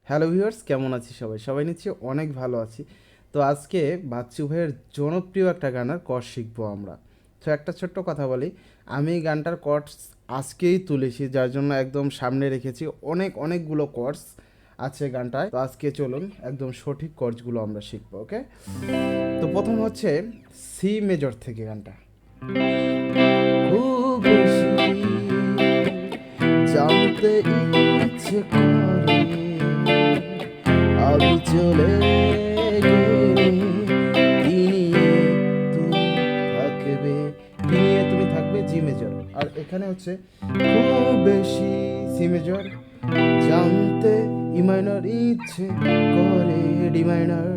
Hello viewers, কেমন আছি সবাই নিশ্চয়ই অনেক ভালো আছি। তো আজকে বাচ্চু ভাইয়ের জনপ্রিয় একটা গানের কর্ড শিখবো আমরা। তো একটা ছোট্ট কথা বলি, আমি এই গানটার কর্ডস আজকেই তুলেছি, যার জন্য একদম সামনে রেখেছি। অনেকগুলো কর্ডস আছে গানটায়। তো আজকে চলুন একদম সঠিক কর্ডসগুলো আমরা শিখবো। ওকে, তো প্রথম হচ্ছে সি মেজর থেকে গানটা। খুব বেশি জানতে ইচ্ছে করে আমি চলে গেলে কি নিয়ে তুমি থাকবে, কি নিয়ে তুমি থাকবে, জি মেজর। আর এখানে হচ্ছে খুব বেশি সি মেজর জানতে ই মাইনর ইচ্ছে করে ডি মাইনর।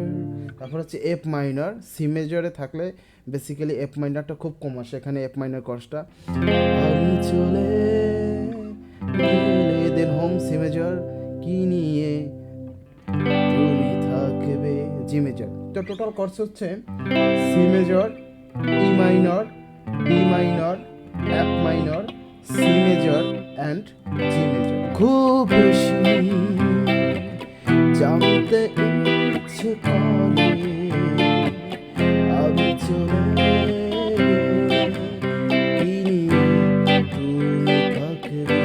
তারপর হচ্ছে এফ মাইনর। সি মেজরে থাকলে বেসিক্যালি এফ মাইনরটা খুব কম আসে, এখানে এফ মাইনর কর্ডসটা আমি চলে গেলে, দেন হোম সি মেজর কি নিয়ে তুমি থাকবে, জি মেজর। তো টোটাল কর্ডস হচ্ছে C major, E minor, D minor, F minor, C major and G major. খুব বেশি জানতে ইচ্ছে করে আমি চলে গেলে কি নিয়ে তুমি থাকবে।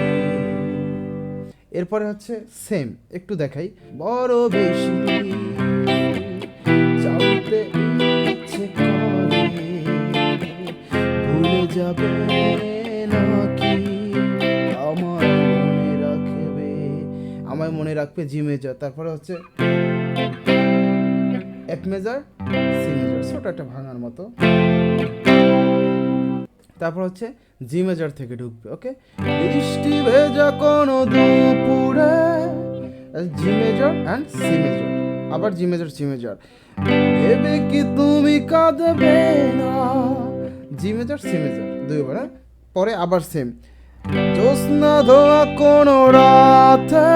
এরপরে হচ্ছে সেম, একটু দেখাই। বড় বেশি জানতে ইচ্ছে করে ভুলে যাবে নাকি আমায় মনে রাখবে, জি মেজর। তারপরে হচ্ছে এফ মেজর, সি মেজর, ছোট একটা ভাঙার মতো। তারপর হচ্ছে জি মেজর থেকে ঢুকবে। ওকে, বৃষ্টি ভেজা কোনো দুপুরে, G major and C major. আবার জি মেজর, সি মেজর। ভেবে কি তুমি কাঁদবে না, জি মেজর, সি মেজর, দুইবার। পরে আবার সেম। জ্যোৎস্না ধোয়া কোনো রাতে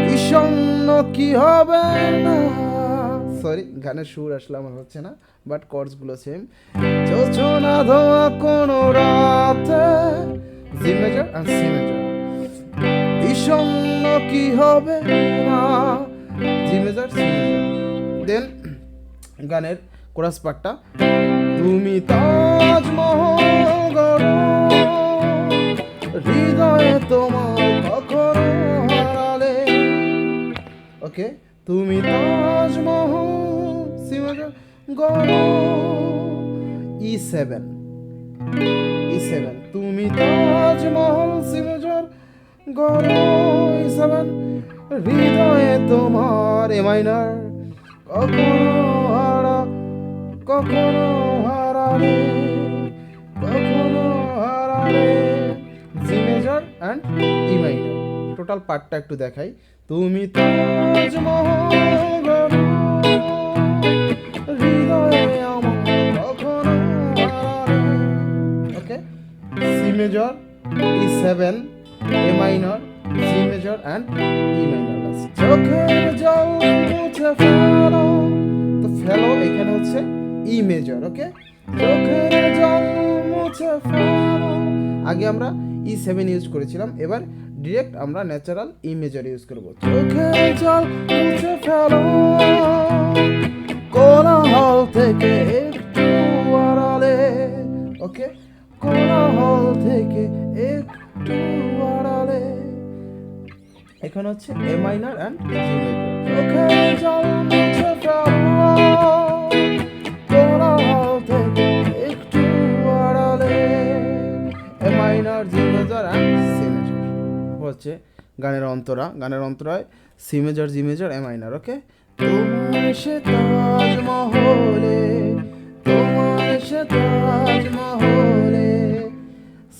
বিষণ্ণ কি হবে না, সরি গানের সুর আসলে আমার হচ্ছে না, বাট কর্ডসগুলো সেম। জ্যোৎস্না ধোয়া কোনো রাতে, জি মেজর আর সি মেজর। বিষণ্ণ কি হবে না, জি মেজর, সি মেজর। দেন গানের কোরাস পার্টটা, তুমি তাজমহল গড়ো হৃদয়ে তোমার কখনো হারালে। ওকে, তুমি তাজমহল সি মেজর গড়ো, ই সেভেন, ই সেভেন। তুমি তাজমহল সি মেজর গড়ো, ই সেভেন। হৃদয়ে তোমার এ মাইনর কখনো হারালে, কখনো হারালে, G major and E minor. Total পার্টটা একটু দেখাই। তুমি তাজমহল গড়ো হৃদয়ে আমার কখনো হারালে। Okay, C major, E seven, A minor, C major and E minor. চোখের জল মুছে ফেলো, তো ফেলো এখানে হচ্ছে ই মেজর। ওকে, চোখের জল মুছে ফেলো। আগে আমরা ই সেভেন ইউজ করেছিলাম, এবার ডিরেক্ট আমরা ন্যাচারাল ই মেজর ইউজ করব। চোখের জল মুছে ফেলো কোলাহল থেকে একটু আড়ালে। ওকে, কোলাহল থেকে একটু আড়ালে। এখানে হচ্ছে A minor and G major. চোখের জল মুছে ফেলো কোলাহল থেকে একটু আড়ালে, A minor, G major and C major. হচ্ছে গানের অন্তরা। গানের অন্তরায় C major, G major, A minor. Okay, তোমার সে তাজমহলে, তোমার সে তাজমহলে,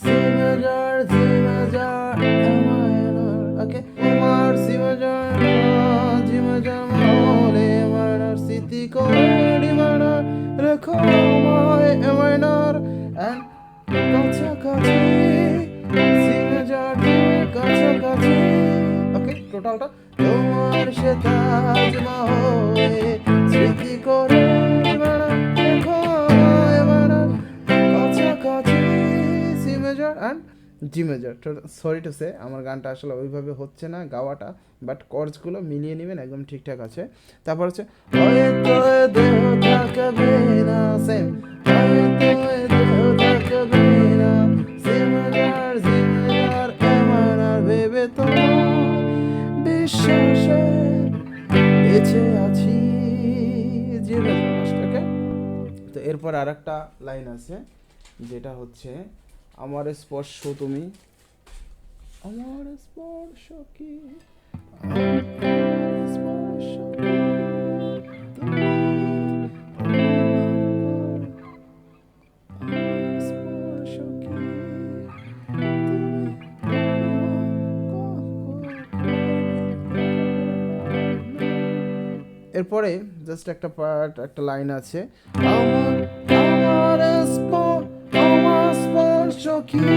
C major, G major, A minor. Okay, তোমার সি মেজর, জি মেজর মহলে, এ মাইনর স্মৃতি করে ডি মাইনর রেখো আমায়, এ মাইনর অ্যান্ড কাছাকাছি, সি মেজর, কাছাকাছি। ওকে, টোটালটা তোমার সে তাজমহলে স্মৃতি করে রেখো আমায়, এ মাইনর কাছাকাছি, C major and G major. Sorry to say আমার গানটা আসলে ওইভাবে হচ্ছে না গাওয়াটা, বাট কর্ডসগুলো মিলিয়ে নেবেন, একদম ঠিকঠাক আছে। তারপর হচ্ছে হয়তো এ দেহ থাকবে না, সেম হয়তো এ দেহ থাকবে না, C major G major A minor ভেবে তো বিশ্বাসে বেঁচে আছি, জি মেজর। ওকে, তো এরপর আর একটা লাইন আছে যেটা হচ্ছে আমার স্পর্শ তুমি, আমার স্পর্শ কি, আমার স্পর্শ কি, তুমি আমার স্পর্শ কি, এরপরে জাস্ট একটা পার্ট, একটা লাইন আছে আমার আমার আমার স্পর্শ কি,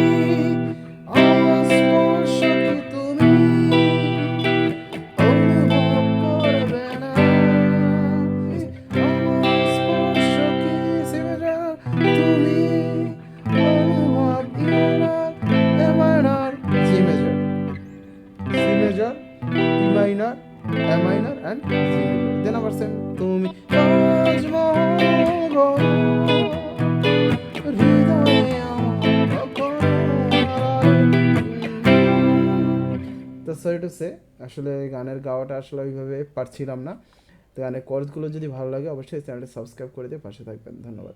আমার স্পর্শ কি তুমি অনুভব করবে না, আমার স্পর্শ কি সিমেজা তুমি অনুভব A minor G major, C major E minor A minor and G major. Then আবার সেম তুমি তাজমহল হৃদয়ে আমার তো সরি টু সে আসলে গানের গাওয়াটা আসলে ওইভাবে পারছিলাম না। তো গানের কোর্সগুলো যদি ভালো লাগে অবশ্যই চ্যানেলটা সাবস্ক্রাইব করে দিয়ে পাশে থাকবেন। ধন্যবাদ।